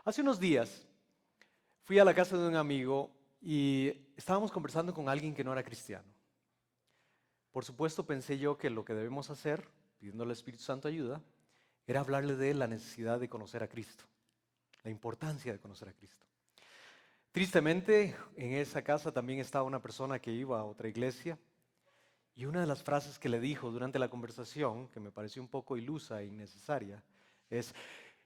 Hace unos días fui a la casa de un amigo y estábamos conversando con alguien que no era cristiano. Por supuesto pensé yo que lo que debemos hacer, pidiendo al Espíritu Santo ayuda, era hablarle de la necesidad de conocer a Cristo, la importancia de conocer a Cristo. Tristemente, en esa casa también estaba una persona que iba a otra iglesia y una de las frases que le dijo durante la conversación, que me pareció un poco ilusa e innecesaria, es: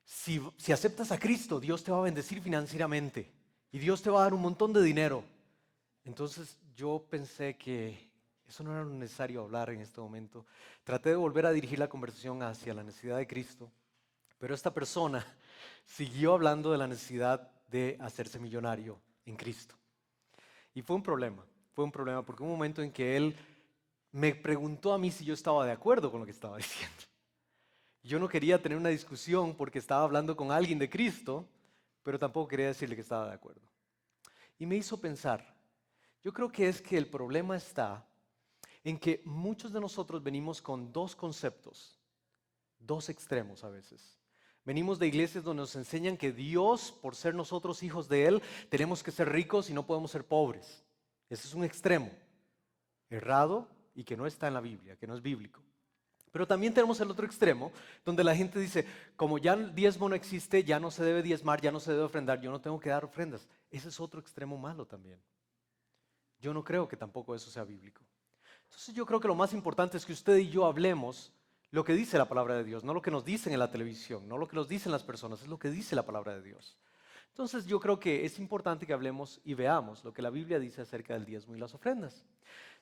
si aceptas a Cristo, Dios te va a bendecir financieramente y Dios te va a dar un montón de dinero. Entonces yo pensé que eso no era lo necesario hablar en este momento. Traté de volver a dirigir la conversación hacia la necesidad de Cristo, pero esta persona siguió hablando de la necesidad de hacerse millonario en Cristo. Y fue un problema porque hubo un momento en que él me preguntó a mí si yo estaba de acuerdo con lo que estaba diciendo. Yo no quería tener una discusión porque estaba hablando con alguien de Cristo, pero tampoco quería decirle que estaba de acuerdo. Y me hizo pensar, yo creo que es que el problema está en que muchos de nosotros venimos con dos conceptos, dos extremos a veces. Venimos de iglesias donde nos enseñan que Dios, por ser nosotros hijos de Él, tenemos que ser ricos y no podemos ser pobres. Ese es un extremo errado y que no está en la Biblia, que no es bíblico. Pero también tenemos el otro extremo, donde la gente dice, como ya el diezmo no existe, ya no se debe diezmar, ya no se debe ofrendar, yo no tengo que dar ofrendas. Ese es otro extremo malo también. Yo no creo que tampoco eso sea bíblico. Entonces yo creo que lo más importante es que usted y yo hablemos lo que dice la palabra de Dios, no lo que nos dicen en la televisión, no lo que nos dicen las personas, es lo que dice la palabra de Dios. Entonces yo creo que es importante que hablemos y veamos lo que la Biblia dice acerca del diezmo y las ofrendas.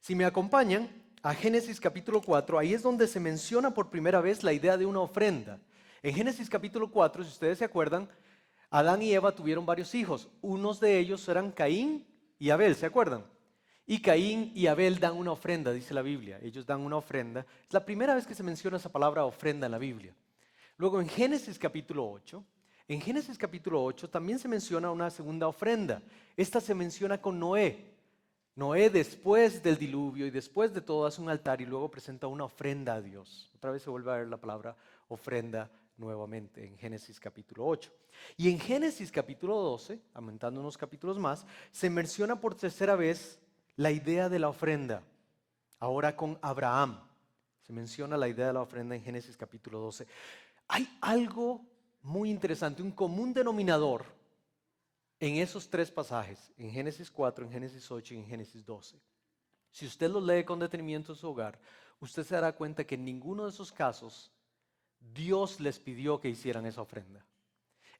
Si me acompañan a Génesis capítulo 4, ahí es donde se menciona por primera vez la idea de una ofrenda. En Génesis capítulo 4, si ustedes se acuerdan, Adán y Eva tuvieron varios hijos. Unos de ellos eran Caín y Abel, ¿se acuerdan? Y Caín y Abel dan una ofrenda, dice la Biblia. Ellos dan una ofrenda. Es la primera vez que se menciona esa palabra ofrenda en la Biblia. Luego en Génesis capítulo 8, también se menciona una segunda ofrenda. Esta se menciona con Noé. Noé, después del diluvio y después de todo, hace un altar y luego presenta una ofrenda a Dios. Otra vez se vuelve a ver la palabra ofrenda nuevamente en Génesis capítulo 8. Y en Génesis capítulo 12, aumentando unos capítulos más, se menciona por tercera vez la idea de la ofrenda. Ahora con Abraham. Se menciona la idea de la ofrenda en Génesis capítulo 12. Hay algo muy interesante, un común denominador en esos tres pasajes, en Génesis 4, en Génesis 8 y en Génesis 12. Si usted los lee con detenimiento en su hogar, usted se dará cuenta que en ninguno de esos casos Dios les pidió que hicieran esa ofrenda.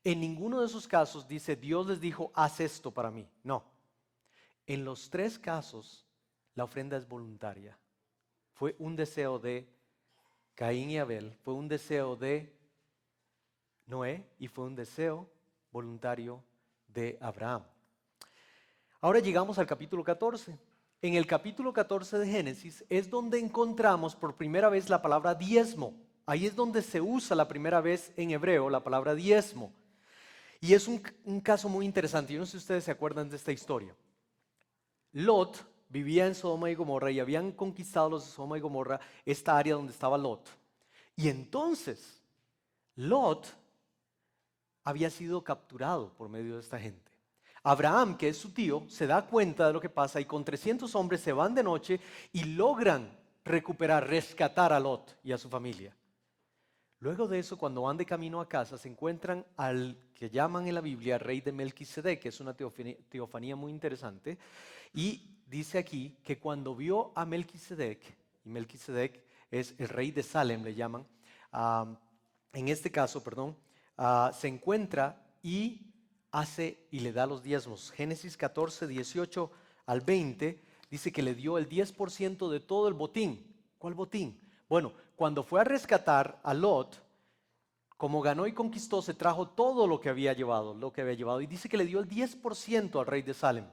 En ninguno de esos casos dice Dios les dijo, haz esto para mí. No. En los tres casos la ofrenda es voluntaria. Fue un deseo de Caín y Abel, fue un deseo de Noé y fue un deseo voluntario de Abraham. Ahora llegamos al capítulo 14. En el capítulo 14 de Génesis es donde encontramos por primera vez la palabra diezmo. Ahí es donde se usa la primera vez en hebreo la palabra diezmo. Y es un caso muy interesante. Yo no sé si ustedes se acuerdan de esta historia. Lot vivía en Sodoma y Gomorra y habían conquistado los de Sodoma y Gomorra esta área donde estaba Lot. Y entonces Lot había sido capturado por medio de esta gente. Abraham, que es su tío, se da cuenta de lo que pasa y con 300 hombres se van de noche y logran recuperar, rescatar a Lot y a su familia. Luego de eso, cuando van de camino a casa, se encuentran al que llaman en la Biblia rey de Melquisedec, que es una teofanía muy interesante, y dice aquí que cuando vio a Melquisedec, y Melquisedec es el rey de Salem, le llaman, en este caso, se encuentra y hace y le da los diezmos. Génesis 14, 18 al 20 dice que le dio el 10% de todo el botín. ¿Cuál botín? Bueno, cuando fue a rescatar a Lot, como ganó y conquistó, se trajo todo lo que había llevado, y dice que le dio el 10% al rey de Salem.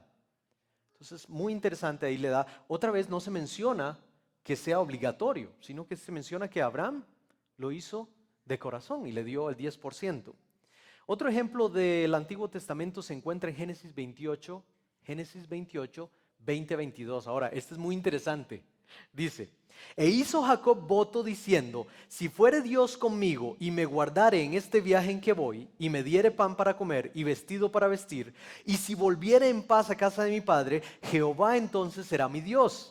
Entonces, muy interesante, ahí le da. Otra vez no se menciona que sea obligatorio, sino que se menciona que Abraham lo hizo de corazón y le dio el 10%. Otro ejemplo del Antiguo Testamento se encuentra en Génesis 28, 20-22. Ahora, este es muy interesante. Dice, e hizo Jacob voto diciendo, si fuere Dios conmigo y me guardare en este viaje en que voy, y me diere pan para comer y vestido para vestir, y si volviere en paz a casa de mi padre, Jehová entonces será mi Dios.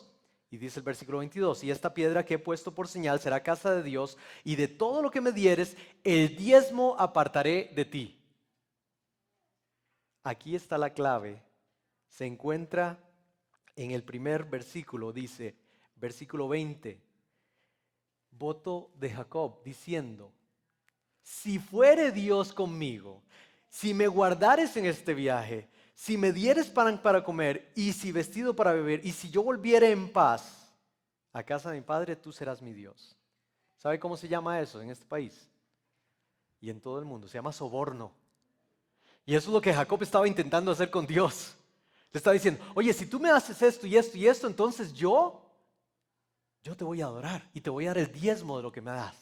Y dice el versículo 22, y esta piedra que he puesto por señal será casa de Dios, y de todo lo que me dieres, el diezmo apartaré de ti. Aquí está la clave. Se encuentra en el primer versículo, dice, versículo 20, voto de Jacob, diciendo, si fuere Dios conmigo, si me guardares en este viaje, si me dieres pan para comer y si vestido para beber, y si yo volviere en paz a casa de mi padre, tú serás mi Dios. ¿Sabe cómo se llama eso en este país? Y en todo el mundo, se llama soborno. Y eso es lo que Jacob estaba intentando hacer con Dios. Le estaba diciendo, oye, si tú me haces esto y esto y esto, entonces yo te voy a adorar y te voy a dar el diezmo de lo que me das.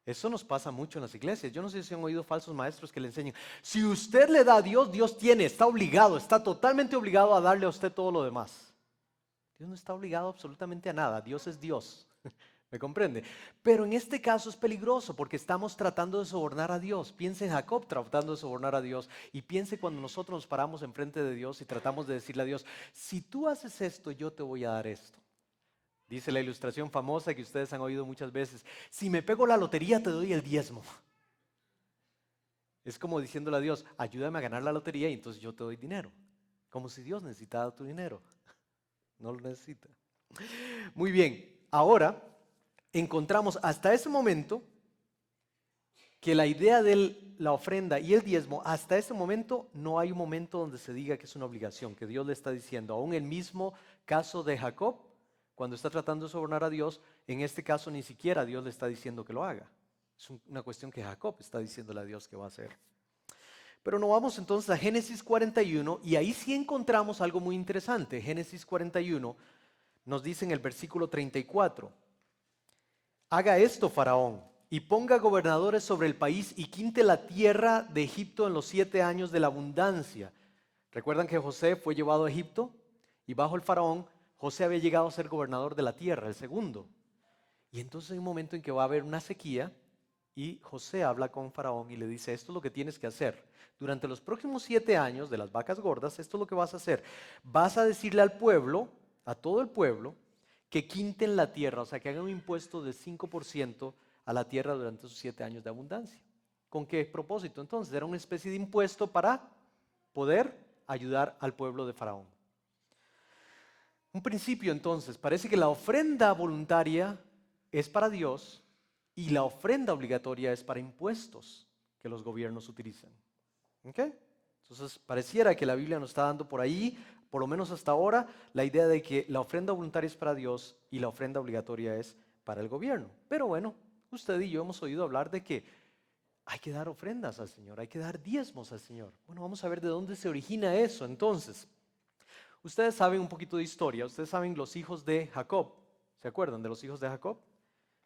Eso nos pasa mucho en las iglesias. Yo no sé si han oído falsos maestros que le enseñan, si usted le da a Dios, Dios está obligado, está totalmente obligado a darle a usted todo lo demás. Dios no está obligado absolutamente a nada, Dios es Dios. ¿Me comprende? Pero en este caso es peligroso porque estamos tratando de sobornar a Dios. Piense en Jacob tratando de sobornar a Dios y piense cuando nosotros nos paramos enfrente de Dios y tratamos de decirle a Dios, si tú haces esto, yo te voy a dar esto. Dice la ilustración famosa que ustedes han oído muchas veces, si me pego la lotería te doy el diezmo. Es como diciéndole a Dios, ayúdame a ganar la lotería y entonces yo te doy dinero. Como si Dios necesitara tu dinero. No lo necesita. Muy bien, ahora encontramos hasta ese momento que la idea de la ofrenda y el diezmo, hasta ese momento no hay un momento donde se diga que es una obligación, que Dios le está diciendo. Aún el mismo caso de Jacob, cuando está tratando de sobornar a Dios, en este caso ni siquiera Dios le está diciendo que lo haga. Es una cuestión que Jacob está diciéndole a Dios que va a hacer. Pero nos vamos entonces a Génesis 41 y ahí sí encontramos algo muy interesante. Génesis 41 nos dice en el versículo 34, haga esto Faraón y ponga gobernadores sobre el país y quinte la tierra de Egipto en los 7 años de la abundancia. ¿Recuerdan que José fue llevado a Egipto? Y bajo el Faraón, José había llegado a ser gobernador de la tierra, el segundo. Y entonces hay un momento en que va a haber una sequía y José habla con Faraón y le dice, esto es lo que tienes que hacer. Durante los próximos 7 años de las vacas gordas, esto es lo que vas a hacer. Vas a decirle al pueblo, a todo el pueblo, que quinten la tierra, o sea, que hagan un impuesto del 5% a la tierra durante esos 7 años de abundancia. ¿Con qué propósito? Entonces, era una especie de impuesto para poder ayudar al pueblo de Faraón. Un principio entonces, parece que la ofrenda voluntaria es para Dios y la ofrenda obligatoria es para impuestos que los gobiernos utilizan. ¿Ok? Entonces pareciera que la Biblia nos está dando por ahí, por lo menos hasta ahora, la idea de que la ofrenda voluntaria es para Dios y la ofrenda obligatoria es para el gobierno. Pero bueno, usted y yo hemos oído hablar de que hay que dar ofrendas al Señor, hay que dar diezmos al Señor. Bueno, vamos a ver de dónde se origina eso entonces. Ustedes saben un poquito de historia, ustedes saben los hijos de Jacob. ¿Se acuerdan de los hijos de Jacob?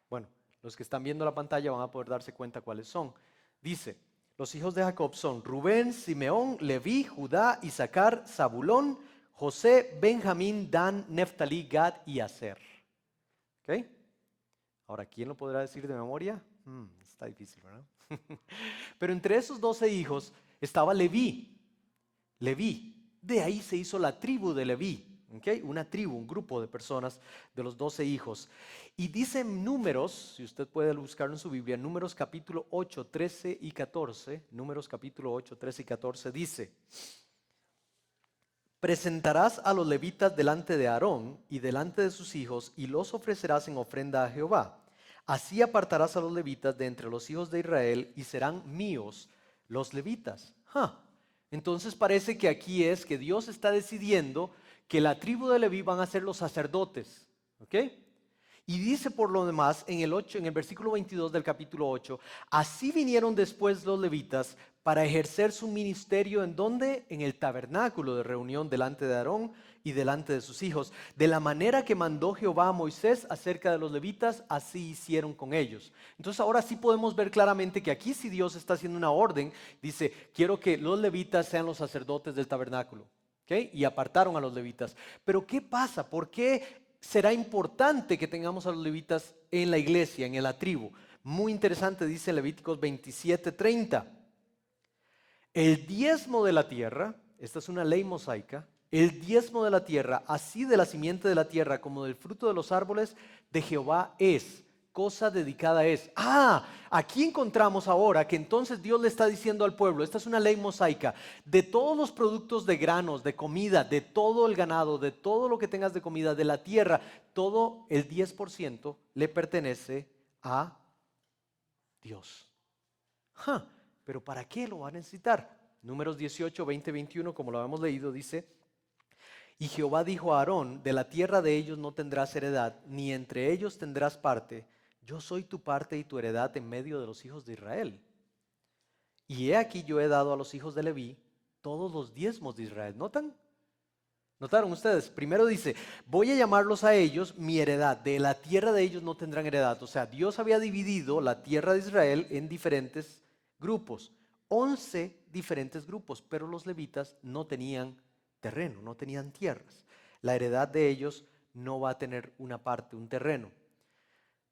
Bueno, los que están viendo la pantalla van a poder darse cuenta cuáles son. Dice, los hijos de Jacob son Rubén, Simeón, Leví, Judá, Isaacar, Zabulón, José, Benjamín, Dan, Neftalí, Gad y Aser. ¿Ok? Ahora, ¿quién lo podrá decir de memoria? Está difícil, ¿verdad? Pero entre esos 12 hijos estaba Leví. Leví. De ahí se hizo la tribu de Leví, ¿okay? Una tribu, un grupo de personas de los 12 hijos. Y dice en Números, si usted puede buscarlo en su Biblia, Números capítulo 8, 13 y 14, Números capítulo 8, 13 y 14 dice, presentarás a los levitas delante de Aarón y delante de sus hijos y los ofrecerás en ofrenda a Jehová. Así apartarás a los levitas de entre los hijos de Israel y serán míos los levitas. Entonces parece que aquí es que Dios está decidiendo que la tribu de Leví van a ser los sacerdotes. ¿Ok? Y dice por lo demás en el versículo 22 del capítulo 8, así vinieron después los levitas para ejercer su ministerio ¿en dónde? En el tabernáculo de reunión delante de Aarón y delante de sus hijos. De la manera que mandó Jehová a Moisés acerca de los levitas, así hicieron con ellos. Entonces ahora sí podemos ver claramente que aquí sí Dios está haciendo una orden. Dice, quiero que los levitas sean los sacerdotes del tabernáculo. ¿Okay? Y apartaron a los levitas. Pero ¿qué pasa? ¿Por qué será importante que tengamos a los levitas en la iglesia, en la tribu? Muy interesante, dice Levíticos 27:30. El diezmo de la tierra, esta es una ley mosaica, el diezmo de la tierra, así de la simiente de la tierra como del fruto de los árboles de Jehová es, cosa dedicada es. Aquí encontramos ahora que entonces Dios le está diciendo al pueblo, esta es una ley mosaica, de todos los productos de granos, de comida, de todo el ganado, de todo lo que tengas de comida, de la tierra, todo el 10% le pertenece a Dios. Pero ¿para qué lo va a necesitar? Números 18, 20, 21, como lo hemos leído, dice: y Jehová dijo a Aarón, de la tierra de ellos no tendrás heredad, ni entre ellos tendrás parte. Yo soy tu parte y tu heredad en medio de los hijos de Israel. Y he aquí yo he dado a los hijos de Leví todos los diezmos de Israel. ¿Notaron ustedes? Primero dice, voy a llamarlos a ellos mi heredad. De la tierra de ellos no tendrán heredad. O sea, Dios había dividido la tierra de Israel en diferentes grupos. 11 diferentes grupos, pero los levitas no tenían terreno, no tenían tierras. La heredad de ellos no va a tener una parte, un terreno.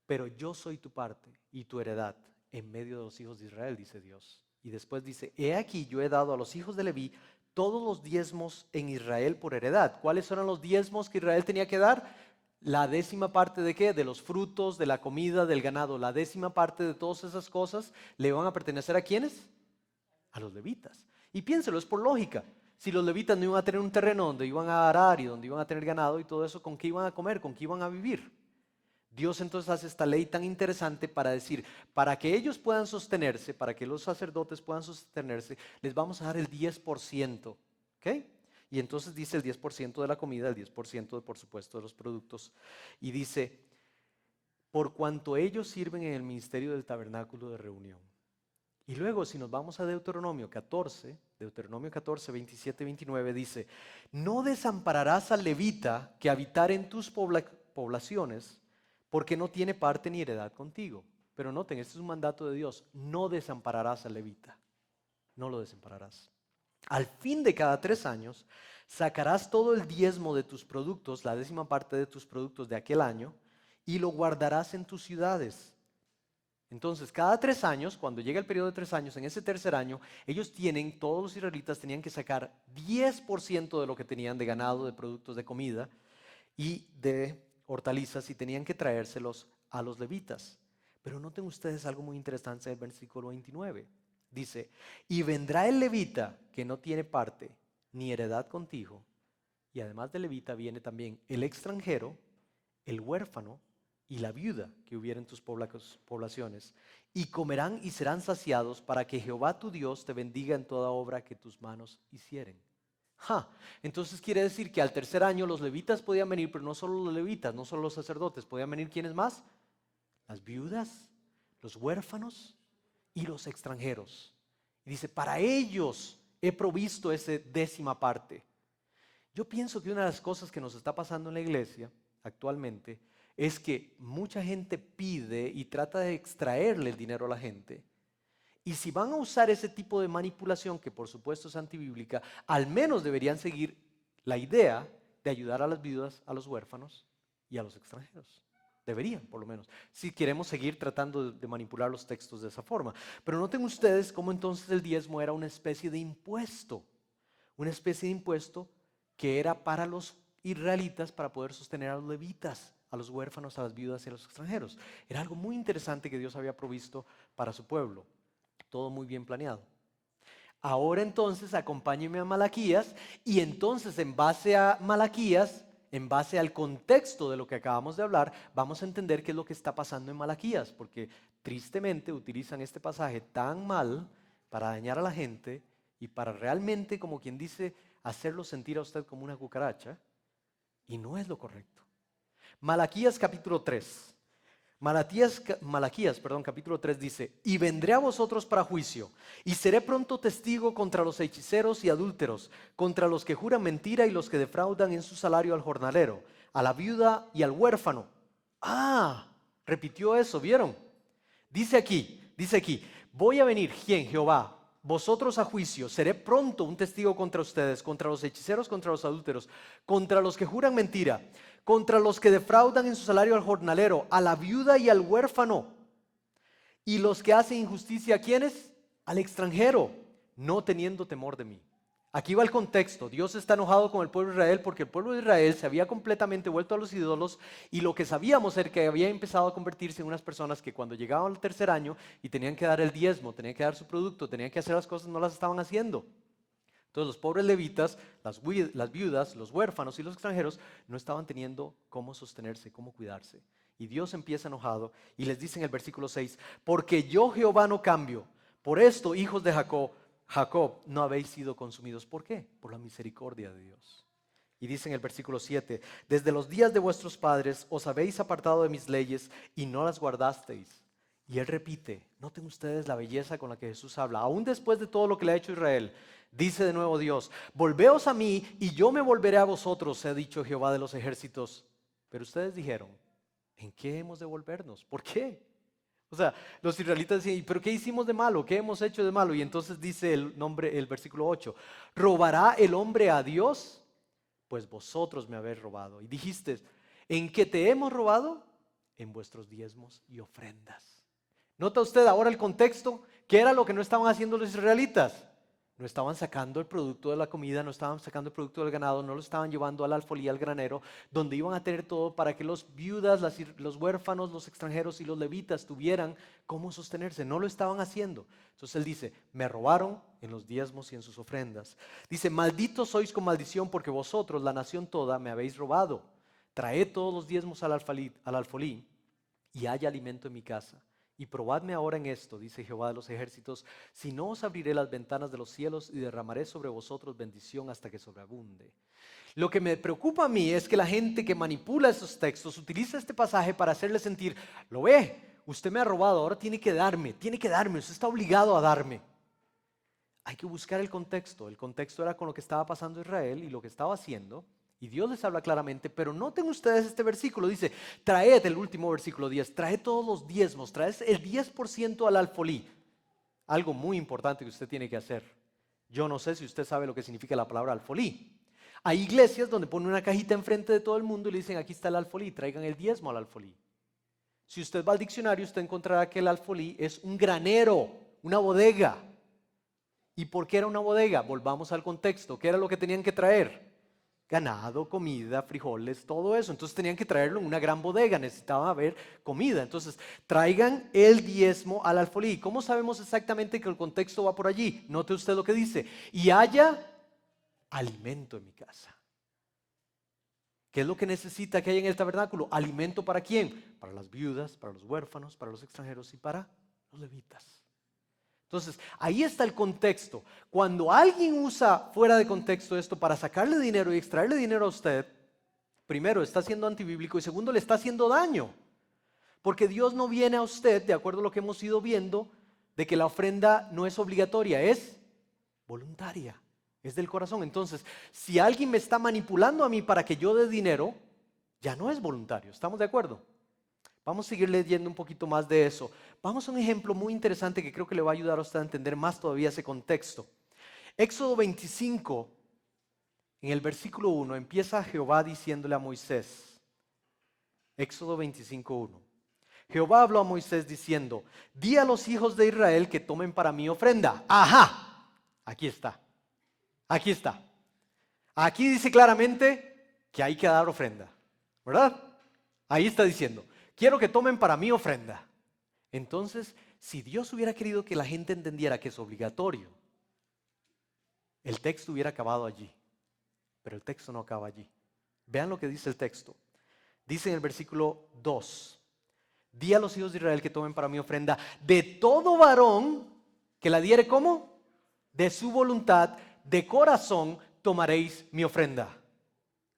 Pero yo soy tu parte y tu heredad en medio de los hijos de Israel, dice Dios. Y después dice, he aquí yo he dado a los hijos de Leví todos los diezmos en Israel por heredad. ¿Cuáles eran los diezmos que Israel tenía que dar? La 10ª parte de ¿qué? De los frutos, de la comida, del ganado. La 10ª parte de todas esas cosas le van a pertenecer ¿a quiénes? A los levitas. Y piénselo, es por lógica. Si los levitas no iban a tener un terreno donde iban a arar y donde iban a tener ganado y todo eso, ¿con qué iban a comer? ¿Con qué iban a vivir? Dios entonces hace esta ley tan interesante para decir, para que ellos puedan sostenerse, para que los sacerdotes puedan sostenerse, les vamos a dar el 10%, ¿ok? Y entonces dice el 10% de la comida, el 10% por supuesto de los productos, y dice, por cuanto ellos sirven en el ministerio del tabernáculo de reunión. Y luego si nos vamos a Deuteronomio 14, 27, 29, dice, no desampararás al levita que habitar en tus poblaciones, porque no tiene parte ni heredad contigo. Pero noten, este es un mandato de Dios, no desampararás al levita, no lo desampararás. Al fin de cada 3 años, sacarás todo el diezmo de tus productos, la 10ª parte de tus productos de aquel año, y lo guardarás en tus ciudades. Entonces, cada 3 años, cuando llega el periodo de 3 años, en ese tercer año, todos los israelitas tenían que sacar 10% de lo que tenían de ganado, de productos de comida y de hortalizas, y tenían que traérselos a los levitas. Pero noten ustedes algo muy interesante en el versículo 29. Dice, y vendrá el levita que no tiene parte ni heredad contigo, y además del levita viene también el extranjero, el huérfano y la viuda que hubiera en tus poblaciones, y comerán y serán saciados, para que Jehová tu Dios te bendiga en toda obra que tus manos hicieren. Entonces quiere decir que al tercer año los levitas podían venir, pero no solo los levitas, no solo los sacerdotes, podían venir ¿quiénes más? Las viudas, los huérfanos y los extranjeros. Y dice, para ellos he provisto esa 10ª parte. Yo pienso que una de las cosas que nos está pasando en la iglesia actualmente es que mucha gente pide y trata de extraerle el dinero a la gente. Y si van a usar ese tipo de manipulación, que por supuesto es antibíblica, al menos deberían seguir la idea de ayudar a las viudas, a los huérfanos y a los extranjeros. Deberían, por lo menos, si queremos seguir tratando de manipular los textos de esa forma. Pero noten ustedes cómo entonces el diezmo era una especie de impuesto que era para los israelitas para poder sostener a los levitas, a los huérfanos, a las viudas y a los extranjeros. Era algo muy interesante que Dios había provisto para su pueblo. Todo muy bien planeado. Ahora entonces acompáñenme a Malaquías, y entonces en base a Malaquías, en base al contexto de lo que acabamos de hablar, vamos a entender qué es lo que está pasando en Malaquías, porque tristemente utilizan este pasaje tan mal para dañar a la gente y para realmente, como quien dice, hacerlo sentir a usted como una cucaracha, y no es lo correcto. Malaquías capítulo 3. Malaquías, capítulo 3 dice, y vendré a vosotros para juicio, y seré pronto testigo contra los hechiceros y adúlteros, contra los que juran mentira y los que defraudan en su salario al jornalero, a la viuda y al huérfano. Repitió eso, ¿vieron? Dice aquí, voy a venir, ¿quién? Jehová. vosotros a juicio, seré pronto un testigo contra ustedes, contra los hechiceros, contra los adúlteros, contra los que juran mentira, contra los que defraudan en su salario al jornalero, a la viuda y al huérfano, y los que hacen injusticia, ¿a quiénes? Al extranjero, no teniendo temor de mí. Aquí va el contexto. Dios está enojado con el pueblo de Israel porque el pueblo de Israel se había completamente vuelto a los ídolos, y lo que sabíamos era que había empezado a convertirse en unas personas que cuando llegaban al tercer año y tenían que dar el diezmo, tenían que dar su producto, tenían que hacer las cosas, no las estaban haciendo. Entonces los pobres levitas, las viudas, los huérfanos y los extranjeros no estaban teniendo cómo sostenerse, cómo cuidarse. Y Dios empieza enojado y les dice en el versículo 6, porque yo Jehová no cambio, por esto, hijos de Jacob, no habéis sido consumidos. ¿Por qué? Por la misericordia de Dios. Y dice en el versículo 7, desde los días de vuestros padres os habéis apartado de mis leyes y no las guardasteis. Y él repite, noten ustedes la belleza con la que Jesús habla, aún después de todo lo que le ha hecho Israel. Dice de nuevo Dios, volveos a mí y yo me volveré a vosotros, ha dicho Jehová de los ejércitos. Pero ustedes dijeron, ¿en qué hemos de volvernos? ¿Por qué? O sea, los israelitas decían, ¿pero qué hicimos de malo? ¿Qué hemos hecho de malo? Y entonces dice el versículo 8, ¿robará el hombre a Dios? Pues vosotros me habéis robado. Y dijiste, ¿en qué te hemos robado? En vuestros diezmos y ofrendas. ¿Nota usted ahora el contexto? ¿Qué era lo que no estaban haciendo los israelitas? No estaban sacando el producto de la comida, no estaban sacando el producto del ganado, no lo estaban llevando al alfolí, al granero, donde iban a tener todo para que los viudas, los huérfanos, los extranjeros y los levitas tuvieran cómo sostenerse. No lo estaban haciendo. Entonces él dice, me robaron en los diezmos y en sus ofrendas. Dice, malditos sois con maldición porque vosotros, la nación toda, me habéis robado. Traed todos los diezmos al alfolí y haya alimento en mi casa. Y probadme ahora en esto, dice Jehová de los ejércitos, si no os abriré las ventanas de los cielos y derramaré sobre vosotros bendición hasta que sobreabunde. Lo que me preocupa a mí es que la gente que manipula esos textos utiliza este pasaje para hacerle sentir, lo ve, usted me ha robado, ahora tiene que darme, usted está obligado a darme. Hay que buscar el contexto era con lo que estaba pasando Israel y lo que estaba haciendo. Y Dios les habla claramente, pero noten ustedes este versículo, dice, traed, el último versículo 10, traed todos los diezmos, traed el 10% al alfolí. Algo muy importante que usted tiene que hacer. Yo no sé si usted sabe lo que significa la palabra alfolí. Hay iglesias donde ponen una cajita enfrente de todo el mundo y le dicen, aquí está el alfolí, traigan el diezmo al alfolí. Si usted va al diccionario, usted encontrará que el alfolí es un granero, una bodega. ¿Y por qué era una bodega? Volvamos al contexto. ¿Qué era lo que tenían que traer? Ganado, comida, frijoles, todo eso. Entonces tenían que traerlo en una gran bodega, necesitaban haber comida. Entonces traigan el diezmo al alfolí. ¿Cómo sabemos exactamente que el contexto va por allí? Note usted lo que dice, y haya alimento en mi casa. ¿Qué es lo que necesita que haya en el tabernáculo? ¿Alimento para quién? Para las viudas, para los huérfanos, para los extranjeros y para los levitas. Entonces, ahí está el contexto. Cuando alguien usa fuera de contexto esto para sacarle dinero y extraerle dinero a usted, primero está siendo antibíblico y segundo le está haciendo daño. Porque Dios no viene a usted, de acuerdo a lo que hemos ido viendo, de que la ofrenda no es obligatoria, es voluntaria, es del corazón. Entonces, si alguien me está manipulando a mí para que yo dé dinero, ya no es voluntario. ¿Estamos de acuerdo? Vamos a seguir leyendo un poquito más de eso. Vamos a un ejemplo muy interesante que creo que le va a ayudar a usted a entender más todavía ese contexto. Éxodo 25, en el versículo 1, empieza Jehová diciéndole a Moisés. Éxodo 25:1. Jehová habló a Moisés diciendo, di a los hijos de Israel que tomen para mí ofrenda. ¡Ajá! Aquí está. Aquí está. Aquí dice claramente que hay que dar ofrenda, ¿verdad? Ahí está diciendo, quiero que tomen para mí ofrenda. Entonces, si Dios hubiera querido que la gente entendiera que es obligatorio, el texto hubiera acabado allí. Pero el texto no acaba allí. Vean lo que dice el texto. Dice en el versículo 2, di a los hijos de Israel que tomen para mí ofrenda de todo varón que la diere, ¿cómo? De su voluntad, de corazón tomaréis mi ofrenda.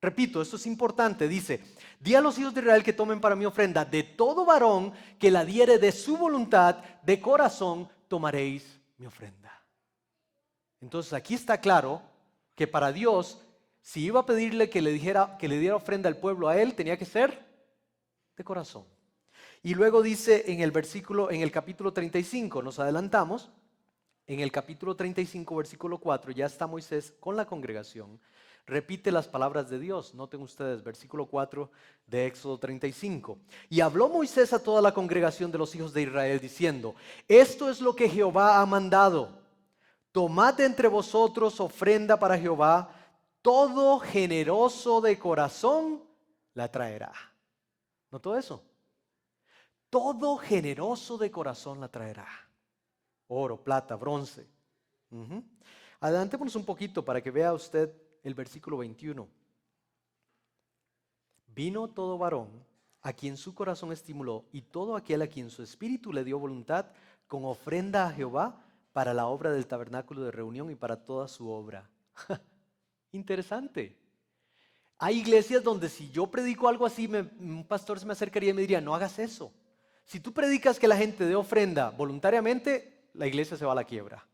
Repito, esto es importante, dice, di a los hijos de Israel que tomen para mi ofrenda, de todo varón que la diere de su voluntad, de corazón tomaréis mi ofrenda. Entonces aquí está claro que para Dios, si iba a pedirle que le diera ofrenda al pueblo a él, tenía que ser de corazón. Y luego dice en el capítulo 35, nos adelantamos, En el capítulo 35, versículo 4, ya está Moisés con la congregación, repite las palabras de Dios. Noten ustedes, versículo 4 de Éxodo 35. Y habló Moisés a toda la congregación de los hijos de Israel, diciendo: esto es lo que Jehová ha mandado. Tomad de entre vosotros ofrenda para Jehová, todo generoso de corazón la traerá. ¿Notó eso? Todo generoso de corazón la traerá. Oro, plata, bronce. Ujú. Adelantémonos un poquito para que vea usted el versículo 21. Vino todo varón a quien su corazón estimuló y todo aquel a quien su espíritu le dio voluntad con ofrenda a Jehová para la obra del tabernáculo de reunión y para toda su obra. Interesante. Hay iglesias donde si yo predico algo así, un pastor se me acercaría y me diría: no hagas eso. Si tú predicas que la gente dé ofrenda voluntariamente, la iglesia se va a la quiebra.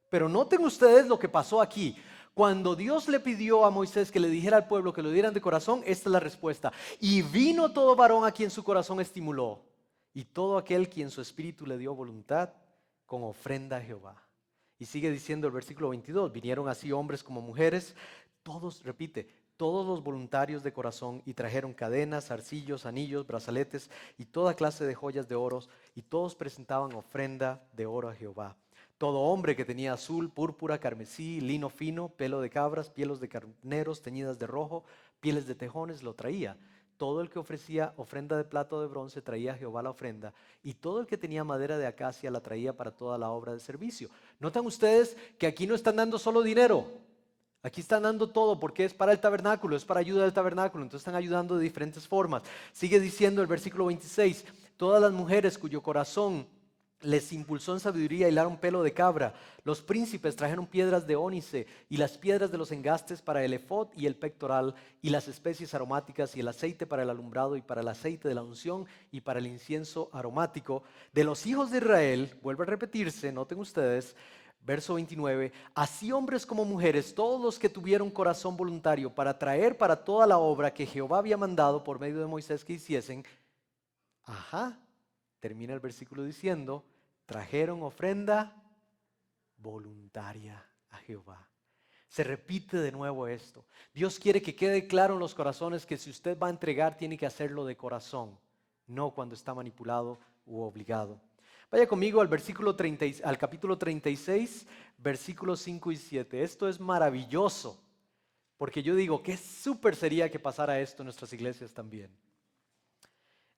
Pero noten ustedes lo que pasó aquí. Cuando Dios le pidió a Moisés que le dijera al pueblo que lo dieran de corazón, esta es la respuesta. Y vino todo varón a quien su corazón estimuló, y todo aquel quien su espíritu le dio voluntad, con ofrenda a Jehová. Y sigue diciendo el versículo 22, vinieron así hombres como mujeres, todos, repite, todos los voluntarios de corazón, y trajeron cadenas, zarcillos, anillos, brazaletes y toda clase de joyas de oro, y todos presentaban ofrenda de oro a Jehová. Todo hombre que tenía azul, púrpura, carmesí, lino fino, pelo de cabras, pieles de carneros teñidas de rojo, pieles de tejones, lo traía. Todo el que ofrecía ofrenda de plata o de bronce traía a Jehová la ofrenda, y todo el que tenía madera de acacia la traía para toda la obra de servicio. ¿Notan ustedes que aquí no están dando solo dinero? Aquí están dando todo porque es para el tabernáculo, es para ayuda del tabernáculo, entonces están ayudando de diferentes formas. Sigue diciendo el versículo 26, todas las mujeres cuyo corazón les impulsó en sabiduría hilaron pelo de cabra. Los príncipes trajeron piedras de ónice y las piedras de los engastes para el efod y el pectoral, y las especies aromáticas y el aceite para el alumbrado y para el aceite de la unción y para el incienso aromático. De los hijos de Israel, vuelve a repetirse, noten ustedes, verso 29, así hombres como mujeres, todos los que tuvieron corazón voluntario para traer para toda la obra que Jehová había mandado por medio de Moisés que hiciesen. Termina el versículo diciendo: trajeron ofrenda voluntaria a Jehová. Se repite de nuevo esto. Dios quiere que quede claro en los corazones que si usted va a entregar, tiene que hacerlo de corazón, no cuando está manipulado u obligado. Vaya conmigo al al capítulo 36, versículos 5 y 7. Esto es maravilloso, porque yo digo, qué súper sería que pasara esto en nuestras iglesias también.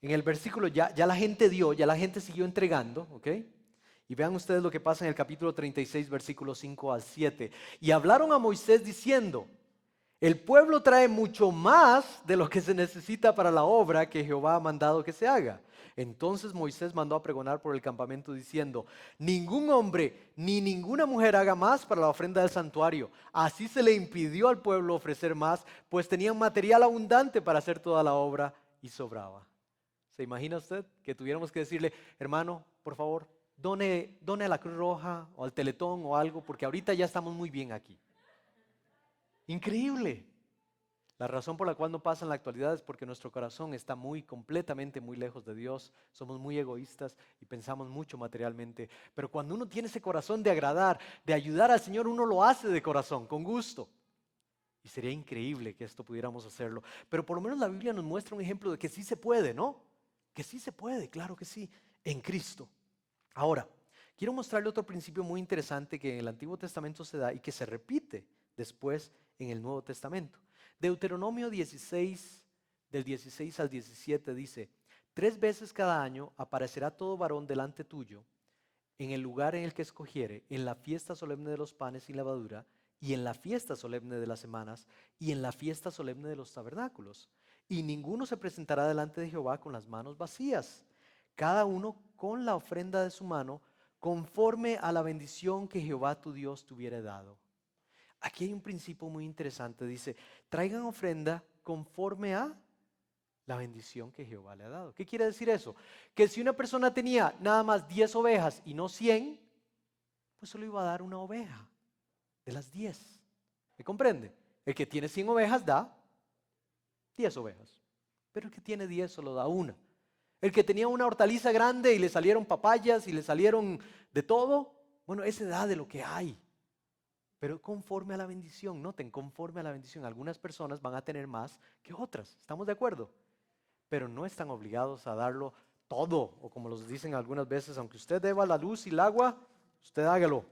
En el versículo ya la gente dio, ya la gente siguió entregando, ¿ok? Y vean ustedes lo que pasa en el capítulo 36, versículos 5 al 7. Y hablaron a Moisés diciendo: el pueblo trae mucho más de lo que se necesita para la obra que Jehová ha mandado que se haga. Entonces Moisés mandó a pregonar por el campamento diciendo: ningún hombre ni ninguna mujer haga más para la ofrenda del santuario. Así se le impidió al pueblo ofrecer más, pues tenían material abundante para hacer toda la obra y sobraba. ¿Se imagina usted que tuviéramos que decirle: hermano, por favor, done a la Cruz Roja o al Teletón o algo, porque ahorita ya estamos muy bien aquí? Increíble. La razón por la cual no pasa en la actualidad es porque nuestro corazón está completamente muy lejos de Dios. Somos muy egoístas y pensamos mucho materialmente. Pero cuando uno tiene ese corazón de agradar, de ayudar al Señor, uno lo hace de corazón, con gusto. Y sería increíble que esto pudiéramos hacerlo. Pero por lo menos la Biblia nos muestra un ejemplo de que sí se puede, ¿no? Que sí se puede, claro que sí, en Cristo. Ahora, quiero mostrarle otro principio muy interesante que en el Antiguo Testamento se da y que se repite después en el Nuevo Testamento. Deuteronomio 16, del 16 al 17 dice: 3 veces cada año aparecerá todo varón delante tuyo en el lugar en el que escogiere, en la fiesta solemne de los panes sin levadura, y en la fiesta solemne de las semanas, y en la fiesta solemne de los tabernáculos. Y ninguno se presentará delante de Jehová con las manos vacías, cada uno con la ofrenda de su mano, conforme a la bendición que Jehová tu Dios te hubiere dado. Aquí hay un principio muy interesante, dice: traigan ofrenda conforme a la bendición que Jehová le ha dado. ¿Qué quiere decir eso? Que si una persona tenía nada más 10 ovejas y no 100, pues solo iba a dar una oveja de las 10. ¿Me comprende? El que tiene 100 ovejas da 10 ovejas, pero el que tiene 10 solo da una. El que tenía una hortaliza grande y le salieron papayas y le salieron de todo, Bueno, ese da de lo que hay, pero conforme a la bendición. Noten, conforme a la bendición. Algunas personas van a tener más que otras, ¿estamos de acuerdo? Pero no están obligados a darlo todo, o como los dicen algunas veces, aunque usted deba la luz y el agua, usted hágalo.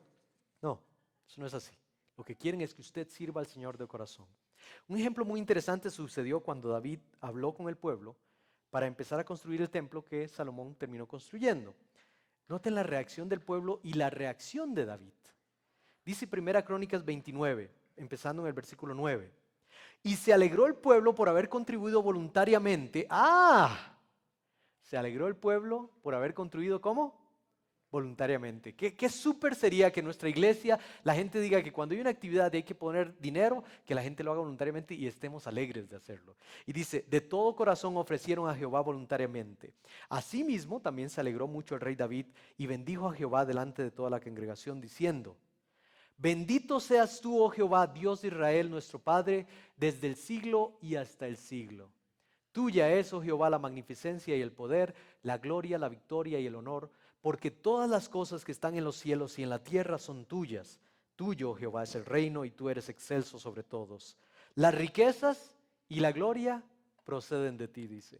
No, eso no es así. Lo que quieren es que usted sirva al Señor de corazón. Un ejemplo muy interesante sucedió cuando David habló con el pueblo para empezar a construir el templo que Salomón terminó construyendo. Noten la reacción del pueblo y la reacción de David. Dice Primera Crónicas 29, empezando en el versículo 9. Y se alegró el pueblo por haber contribuido voluntariamente. Se alegró el pueblo por haber contribuido, ¿cómo? Voluntariamente. Qué súper sería que en nuestra iglesia la gente diga que cuando hay una actividad y hay que poner dinero, que la gente lo haga voluntariamente y estemos alegres de hacerlo. Y dice, de todo corazón ofrecieron a Jehová voluntariamente. Asimismo, también se alegró mucho el rey David y bendijo a Jehová delante de toda la congregación, diciendo, bendito seas tú, oh Jehová, Dios de Israel, nuestro Padre, desde el siglo y hasta el siglo. Tuya es, oh Jehová, la magnificencia y el poder, la gloria, la victoria y el honor, porque todas las cosas que están en los cielos y en la tierra son tuyas. Tuyo, oh Jehová, es el reino y tú eres excelso sobre todos. Las riquezas y la gloria proceden de ti, dice.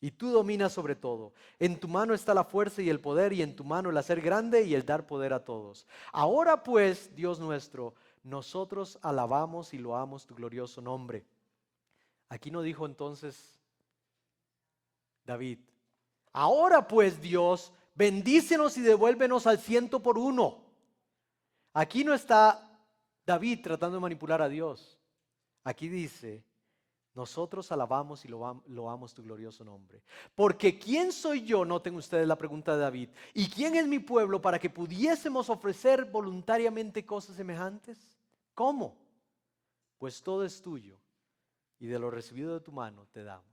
Y tú dominas sobre todo. En tu mano está la fuerza y el poder, y en tu mano el hacer grande y el dar poder a todos. Ahora pues, Dios nuestro, nosotros alabamos y loamos tu glorioso nombre. Aquí no dijo entonces David, ahora pues Dios, bendícenos y devuélvenos al 100 por 1. Aquí no está David tratando de manipular a Dios. Aquí dice, nosotros alabamos y loamos tu glorioso nombre. Porque ¿quién soy yo? Noten ustedes la pregunta de David. ¿Y quién es mi pueblo para que pudiésemos ofrecer voluntariamente cosas semejantes? ¿Cómo? Pues todo es tuyo y de lo recibido de tu mano te damos.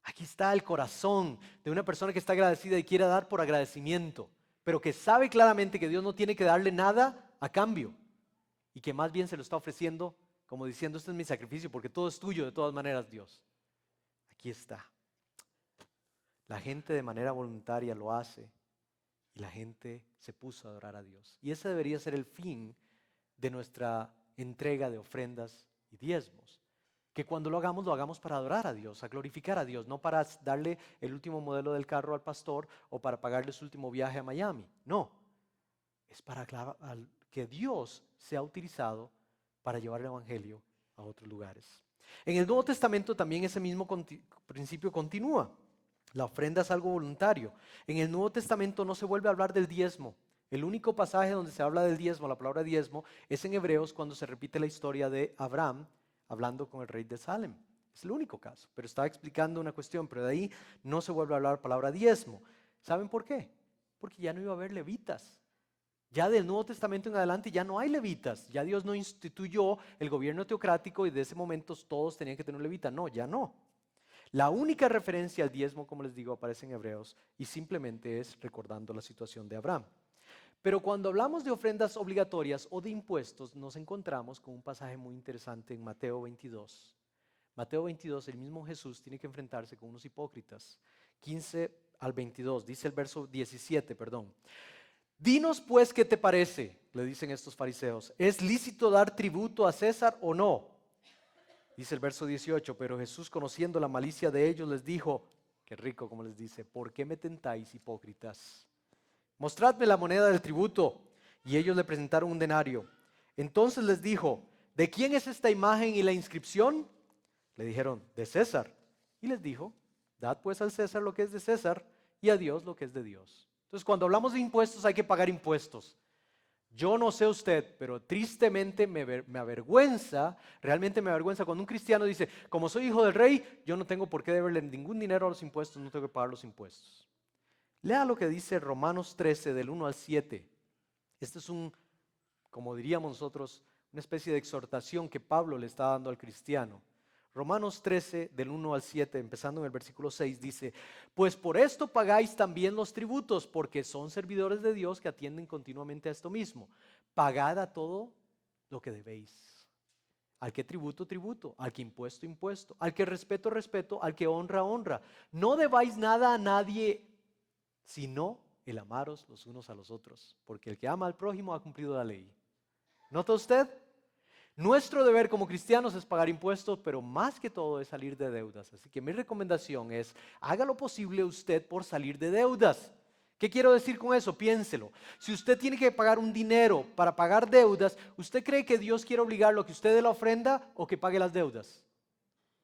Aquí está el corazón de una persona que está agradecida y quiere dar por agradecimiento, pero que sabe claramente que Dios no tiene que darle nada a cambio y que más bien se lo está ofreciendo como diciendo, este es mi sacrificio porque todo es tuyo de todas maneras, Dios. Aquí está. La gente de manera voluntaria lo hace y la gente se puso a adorar a Dios. Y ese debería ser el fin de nuestra entrega de ofrendas y diezmos. Que cuando lo hagamos para adorar a Dios, a glorificar a Dios, no para darle el último modelo del carro al pastor o para pagarle su último viaje a Miami. No, es para que Dios sea utilizado para llevar el evangelio a otros lugares. En el Nuevo Testamento también ese mismo principio continúa. La ofrenda es algo voluntario. En el Nuevo Testamento no se vuelve a hablar del diezmo. El único pasaje donde se habla del diezmo, la palabra diezmo, es en Hebreos cuando se repite la historia de Abraham hablando con el rey de Salem. Es el único caso, pero está explicando una cuestión, pero de ahí no se vuelve a hablar palabra diezmo. ¿Saben por qué? Porque ya no iba a haber levitas. Ya del Nuevo Testamento en adelante ya no hay levitas. Ya Dios no instituyó el gobierno teocrático y de ese momento todos tenían que tener un levita. No, ya no. La única referencia al diezmo, como les digo, aparece en Hebreos y simplemente es recordando la situación de Abraham. Pero cuando hablamos de ofrendas obligatorias o de impuestos, nos encontramos con un pasaje muy interesante en Mateo 22. Mateo 22, el mismo Jesús tiene que enfrentarse con unos hipócritas. 15 al 22, dice el verso 17, perdón. Dinos pues qué te parece, le dicen estos fariseos. ¿Es lícito dar tributo a César o no? Dice el verso 18, pero Jesús, conociendo la malicia de ellos, les dijo, qué rico como les dice, ¿por qué me tentáis, hipócritas? Mostradme la moneda del tributo. Y ellos le presentaron un denario. Entonces les dijo, ¿de quién es esta imagen y la inscripción? Le dijeron, de César. Y les dijo, dad pues al César lo que es de César y a Dios lo que es de Dios. Entonces cuando hablamos de impuestos hay que pagar impuestos. Yo no sé usted, pero tristemente me avergüenza, realmente me avergüenza cuando un cristiano dice, como soy hijo del rey, yo no tengo por qué deberle ningún dinero a los impuestos, no tengo que pagar los impuestos. Lea lo que dice Romanos 13 del 1 al 7. Este es como diríamos nosotros, una especie de exhortación que Pablo le está dando al cristiano. Romanos 13 del 1 al 7, empezando en el versículo 6, dice, pues por esto pagáis también los tributos, porque son servidores de Dios que atienden continuamente a esto mismo. Pagad a todo lo que debéis. Al que tributo, tributo. Al que impuesto, impuesto. Al que respeto, respeto. Al que honra, honra. No debáis nada a nadie, sino el amaros los unos a los otros, porque el que ama al prójimo ha cumplido la ley. ¿Nota usted? Nuestro deber como cristianos es pagar impuestos, pero más que todo es salir de deudas. Así que mi recomendación es, haga lo posible usted por salir de deudas. ¿Qué quiero decir con eso? Piénselo. Si usted tiene que pagar un dinero para pagar deudas, ¿usted cree que Dios quiere obligarlo a que usted dé la ofrenda o que pague las deudas?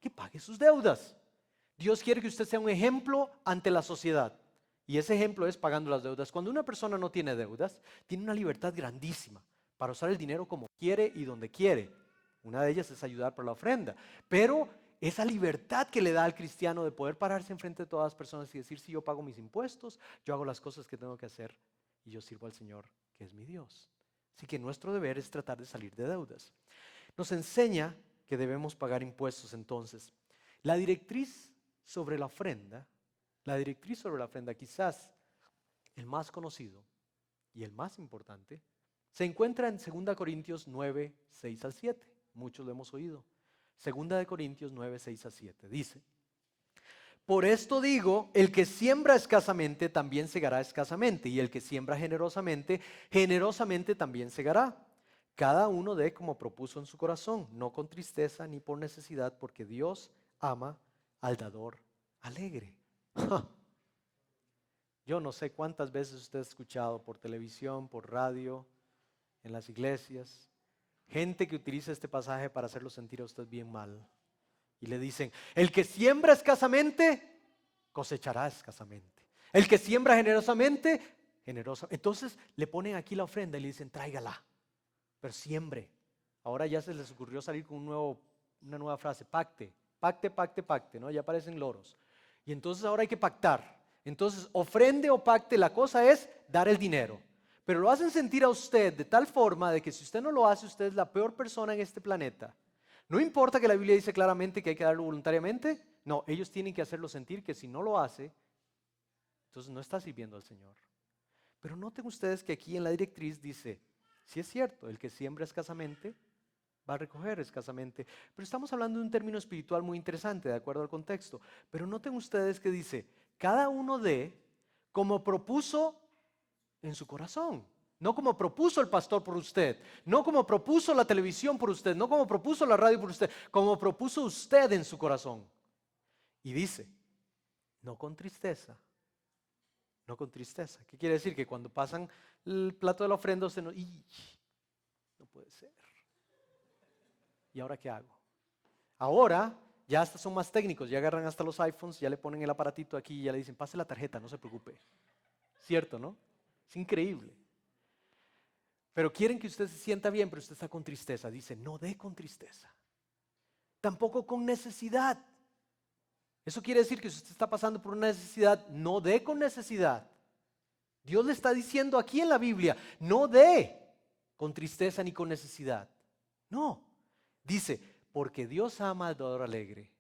Que pague sus deudas. Dios quiere que usted sea un ejemplo ante la sociedad. Y ese ejemplo es pagando las deudas. Cuando una persona no tiene deudas, tiene una libertad grandísima para usar el dinero como quiere y donde quiere. Una de ellas es ayudar por la ofrenda. Pero esa libertad que le da al cristiano de poder pararse enfrente de todas las personas y decir, si yo pago mis impuestos, yo hago las cosas que tengo que hacer y yo sirvo al Señor, que es mi Dios. Así que nuestro deber es tratar de salir de deudas. Nos enseña que debemos pagar impuestos entonces. La directriz sobre la ofrenda, quizás el más conocido y el más importante, se encuentra en 2 Corintios 9, 6 al 7. Muchos lo hemos oído. 2 Corintios 9, 6 a 7. Dice, por esto digo, el que siembra escasamente también segará escasamente, y el que siembra generosamente, generosamente también segará. Cada uno dé como propuso en su corazón, no con tristeza ni por necesidad, porque Dios ama al dador alegre. Yo no sé cuántas veces usted ha escuchado por televisión, por radio, en las iglesias, gente que utiliza este pasaje para hacerlo sentir a usted bien mal. Y le dicen, el que siembra escasamente, cosechará escasamente. El que siembra generosamente, generosamente. Entonces le ponen aquí la ofrenda y le dicen, tráigala, pero siembre. Ahora ya se les ocurrió salir con una nueva frase, pacte, pacte, pacte, pacte, ¿no? Ya parecen loros. Y entonces ahora hay que pactar. Entonces, ofrende o pacte, la cosa es dar el dinero. Pero lo hacen sentir a usted de tal forma de que si usted no lo hace, usted es la peor persona en este planeta. No importa que la Biblia dice claramente que hay que darlo voluntariamente. No, ellos tienen que hacerlo sentir que si no lo hace, entonces no está sirviendo al Señor. Pero noten ustedes que aquí en la directriz dice, sí es cierto, el que siembra escasamente va a recoger escasamente. Pero estamos hablando de un término espiritual muy interesante, de acuerdo al contexto. Pero noten ustedes que dice, cada uno dé como propuso en su corazón. No como propuso el pastor por usted, no como propuso la televisión por usted, no como propuso la radio por usted, como propuso usted en su corazón. Y dice, no con tristeza, no con tristeza. ¿Qué quiere decir? Que cuando pasan el plato de la ofrenda, usted no puede ser. ¿Y ahora qué hago? Ahora ya hasta son más técnicos, ya agarran hasta los iPhones, ya le ponen el aparatito aquí y ya le dicen, pase la tarjeta, no se preocupe. ¿Cierto, no? Es increíble. Pero quieren que usted se sienta bien, pero usted está con tristeza. Dice, no dé con tristeza. Tampoco con necesidad. Eso quiere decir que si usted está pasando por una necesidad, no dé con necesidad. Dios le está diciendo aquí en la Biblia, no dé con tristeza ni con necesidad. No. Dice, porque Dios ama al dador alegre.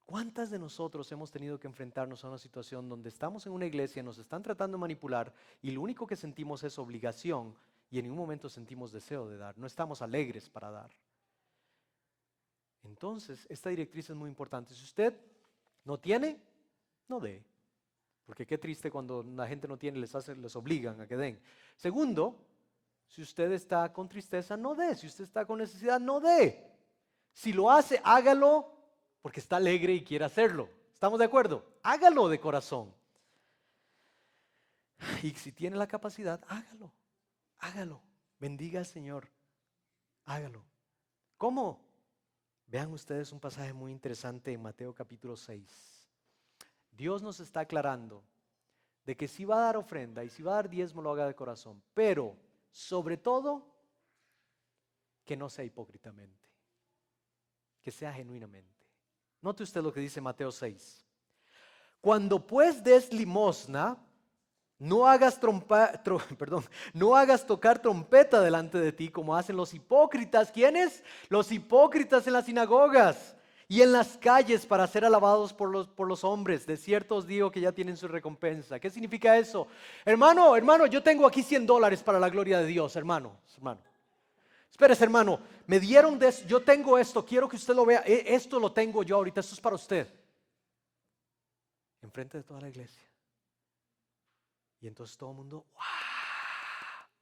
¿Cuántas de nosotros hemos tenido que enfrentarnos a una situación donde estamos en una iglesia, nos están tratando de manipular y lo único que sentimos es obligación y en ningún momento sentimos deseo de dar? No estamos alegres para dar. Entonces, esta directriz es muy importante. Si usted no tiene, no dé. Porque qué triste cuando la gente no tiene, les obligan a que den. Segundo, si usted está con tristeza, no dé. Si usted está con necesidad, no dé. Si lo hace, hágalo porque está alegre y quiere hacerlo. ¿Estamos de acuerdo? Hágalo de corazón. Y si tiene la capacidad, hágalo. Hágalo. Bendiga al Señor. Hágalo. ¿Cómo? Vean ustedes un pasaje muy interesante en Mateo capítulo 6. Dios nos está aclarando de que si va a dar ofrenda y si va a dar diezmo, lo haga de corazón. Pero, sobre todo, que no sea hipócritamente. Que sea genuinamente. Note usted lo que dice Mateo 6. Cuando pues des limosna, no hagas tocar trompeta delante de ti como hacen los hipócritas. ¿Quiénes? Los hipócritas en las sinagogas y en las calles para ser alabados por los hombres. De cierto os digo que ya tienen su recompensa. ¿Qué significa eso? Hermano, yo tengo aquí $100 para la gloria de Dios, hermano. Espérese, hermano, me dieron de eso, yo tengo esto, quiero que usted lo vea, esto lo tengo yo ahorita, esto es para usted. Enfrente de toda la iglesia. Y entonces todo el mundo, ¡wow!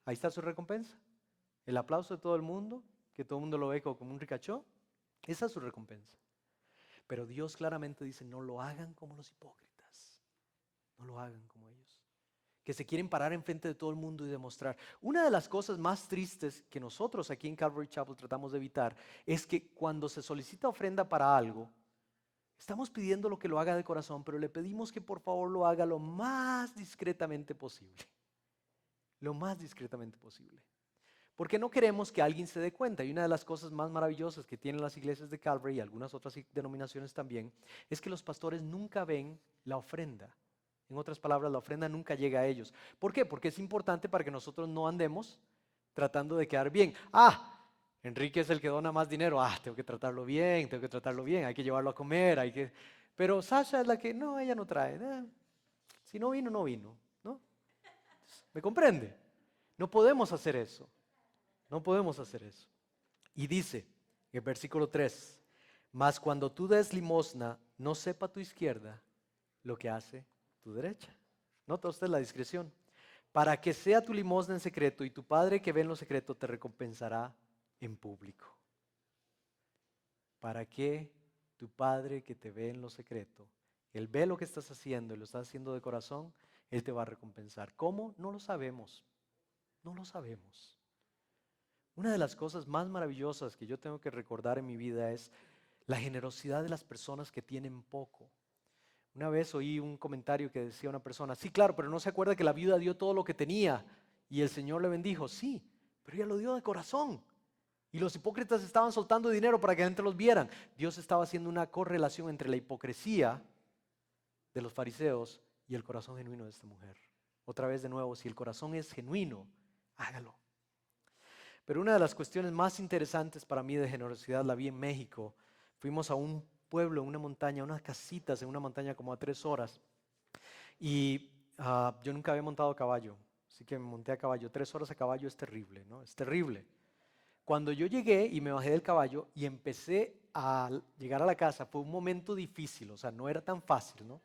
Ahí está su recompensa. El aplauso de todo el mundo, que todo el mundo lo ve como un ricachón. Esa es su recompensa. Pero Dios claramente dice, no lo hagan como los hipócritas. No lo hagan como ellos, que se quieren parar enfrente de todo el mundo y demostrar. Una de las cosas más tristes que nosotros aquí en Calvary Chapel tratamos de evitar es que cuando se solicita ofrenda para algo, estamos pidiendo lo que lo haga de corazón, pero le pedimos que por favor lo haga lo más discretamente posible. Lo más discretamente posible. Porque no queremos que alguien se dé cuenta. Y una de las cosas más maravillosas que tienen las iglesias de Calvary y algunas otras denominaciones también, es que los pastores nunca ven la ofrenda. En otras palabras, la ofrenda nunca llega a ellos. ¿Por qué? Porque es importante para que nosotros no andemos tratando de quedar bien. Enrique es el que dona más dinero. Tengo que tratarlo bien, hay que llevarlo a comer, Pero Sasha es la que, no, ella no trae. Si no vino, no vino, ¿no? ¿Me comprende? No podemos hacer eso. No podemos hacer eso. Y dice en el versículo 3, mas cuando tú des limosna, no sepa tu izquierda lo que hace tu derecha. Nota usted la discreción. Para que sea tu limosna en secreto y tu Padre que ve en lo secreto te recompensará en público. Para que tu Padre que te ve en lo secreto, Él ve lo que estás haciendo y lo estás haciendo de corazón, Él te va a recompensar. ¿Cómo? No lo sabemos. No lo sabemos. Una de las cosas más maravillosas que yo tengo que recordar en mi vida es la generosidad de las personas que tienen poco. Una vez oí un comentario que decía una persona, sí, claro, pero no se acuerda que la viuda dio todo lo que tenía y el Señor le bendijo. Sí, pero ella lo dio de corazón. Y los hipócritas estaban soltando dinero para que la gente los vieran. Dios estaba haciendo una correlación entre la hipocresía de los fariseos y el corazón genuino de esta mujer. Otra vez de nuevo, si el corazón es genuino, hágalo. Pero una de las cuestiones más interesantes para mí de generosidad la vi en México. Fuimos a un pueblo, en una montaña, unas casitas en una montaña como a 3 horas. Y yo nunca había montado a caballo, así que me monté a caballo. 3 horas a caballo es terrible, ¿no? Es terrible. Cuando yo llegué y me bajé del caballo y empecé a llegar a la casa, fue un momento difícil, o sea, no era tan fácil, ¿no?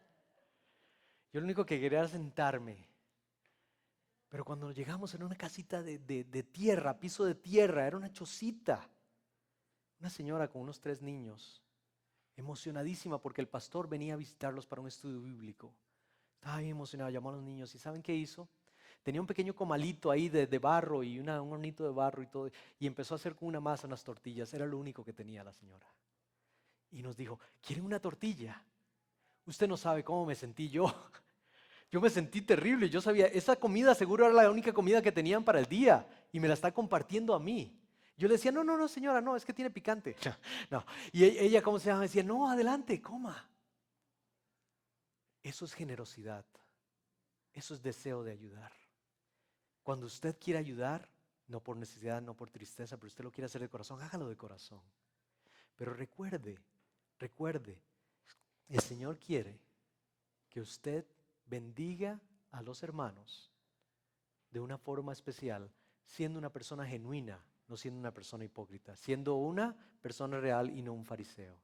Yo lo único que quería era sentarme. Pero cuando llegamos era una casita de tierra, piso de tierra, era una chocita. Una señora con unos 3 niños, emocionadísima porque el pastor venía a visitarlos para un estudio bíblico. Estaba bien emocionada, llamó a los niños y ¿saben qué hizo? Tenía un pequeño comalito ahí de barro y un hornito de barro y todo, y empezó a hacer con una masa unas tortillas. Era lo único que tenía la señora. Y nos dijo, ¿quieren una tortilla? Usted no sabe cómo me sentí yo. Yo me sentí terrible, yo sabía, esa comida seguro era la única comida que tenían para el día y me la está compartiendo a mí. Yo le decía, no, no, no, señora, no, es que tiene picante. No. Y ella, ¿cómo se llama? Me decía, no, adelante, coma. Eso es generosidad. Eso es deseo de ayudar. Cuando usted quiere ayudar, no por necesidad, no por tristeza, pero usted lo quiere hacer de corazón, hágalo de corazón. Pero recuerde, el Señor quiere que usted bendiga a los hermanos de una forma especial, siendo una persona genuina, no siendo una persona hipócrita, siendo una persona real y no un fariseo.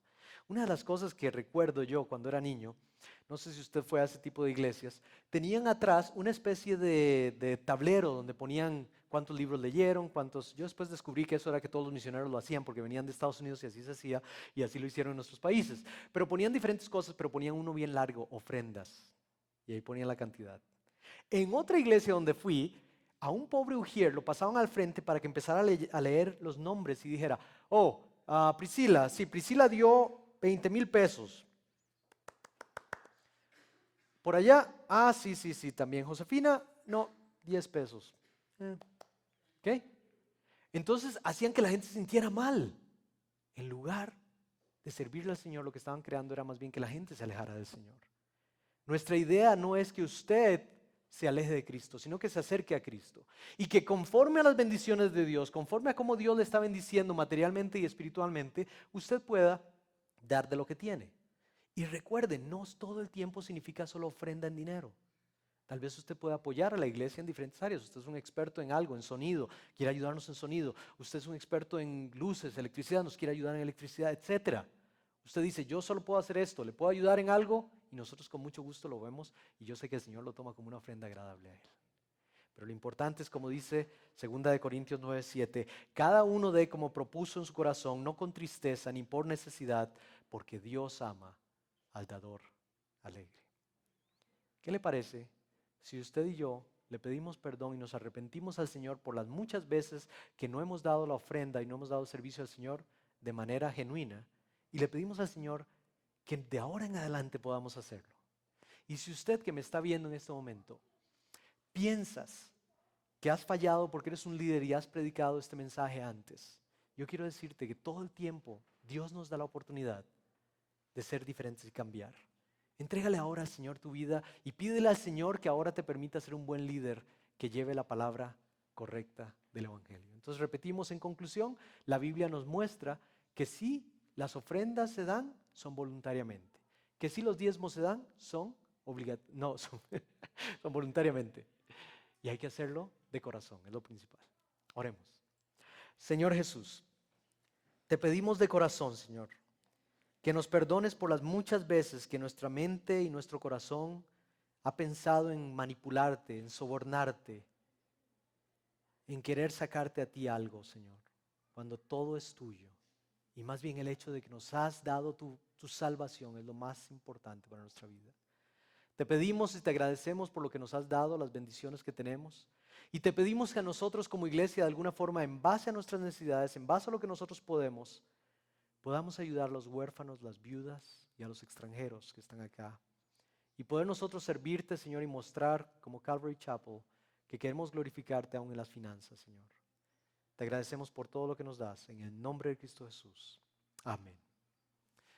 Una de las cosas que recuerdo yo cuando era niño, no sé si usted fue a ese tipo de iglesias, tenían atrás una especie de tablero donde ponían cuántos libros leyeron, yo después descubrí que eso era que todos los misioneros lo hacían porque venían de Estados Unidos y así se hacía y así lo hicieron en nuestros países. Pero ponían diferentes cosas, pero ponían uno bien largo, ofrendas, y ahí ponían la cantidad. En otra iglesia donde fui, a un pobre ujier lo pasaban al frente para que empezara a leer los nombres y dijera, Priscila, sí, Priscila dio 20,000 pesos. Por allá, sí, también. Josefina, no, 10 pesos. ¿Ok? Entonces hacían que la gente se sintiera mal. En lugar de servirle al Señor, lo que estaban creando era más bien que la gente se alejara del Señor. Nuestra idea no es que usted se aleje de Cristo, sino que se acerque a Cristo. Y que conforme a las bendiciones de Dios, conforme a cómo Dios le está bendiciendo materialmente y espiritualmente, usted pueda dar de lo que tiene. Y recuerden, no todo el tiempo significa solo ofrenda en dinero. Tal vez usted pueda apoyar a la iglesia en diferentes áreas. Usted es un experto en algo, en sonido, quiere ayudarnos en sonido. Usted es un experto en luces, electricidad, nos quiere ayudar en electricidad, etc. Usted dice, yo solo puedo hacer esto, ¿le puedo ayudar en algo? y nosotros con mucho gusto lo vemos y yo sé que el Señor lo toma como una ofrenda agradable a Él. Pero lo importante es, como dice 2 Corintios 9:7, cada uno dé como propuso en su corazón, no con tristeza ni por necesidad, porque Dios ama al dador alegre. ¿Qué le parece si usted y yo le pedimos perdón y nos arrepentimos al Señor por las muchas veces que no hemos dado la ofrenda y no hemos dado servicio al Señor de manera genuina, y le pedimos al Señor que de ahora en adelante podamos hacerlo? Y si usted que me está viendo en este momento piensas que has fallado porque eres un líder y has predicado este mensaje antes, yo quiero decirte que todo el tiempo Dios nos da la oportunidad de ser diferentes y cambiar. Entrégale ahora al Señor tu vida y pídele al Señor que ahora te permita ser un buen líder que lleve la palabra correcta del Evangelio. Entonces repetimos en conclusión, la Biblia nos muestra que si las ofrendas se dan, son voluntariamente. Que si los diezmos se dan, son no, son voluntariamente. Y hay que hacerlo de corazón, es lo principal. Oremos. Señor Jesús, te pedimos de corazón, Señor, que nos perdones por las muchas veces que nuestra mente y nuestro corazón ha pensado en manipularte, en sobornarte, en querer sacarte a ti algo, Señor, cuando todo es tuyo. Y más bien el hecho de que nos has dado tu salvación es lo más importante para nuestra vida. Te pedimos y te agradecemos por lo que nos has dado, las bendiciones que tenemos. Y te pedimos que a nosotros como iglesia, de alguna forma, en base a nuestras necesidades, en base a lo que nosotros podamos ayudar a los huérfanos, las viudas y a los extranjeros que están acá. Y poder nosotros servirte, Señor, y mostrar como Calvary Chapel que queremos glorificarte aún en las finanzas, Señor. Te agradecemos por todo lo que nos das. En el nombre de Cristo Jesús. Amén.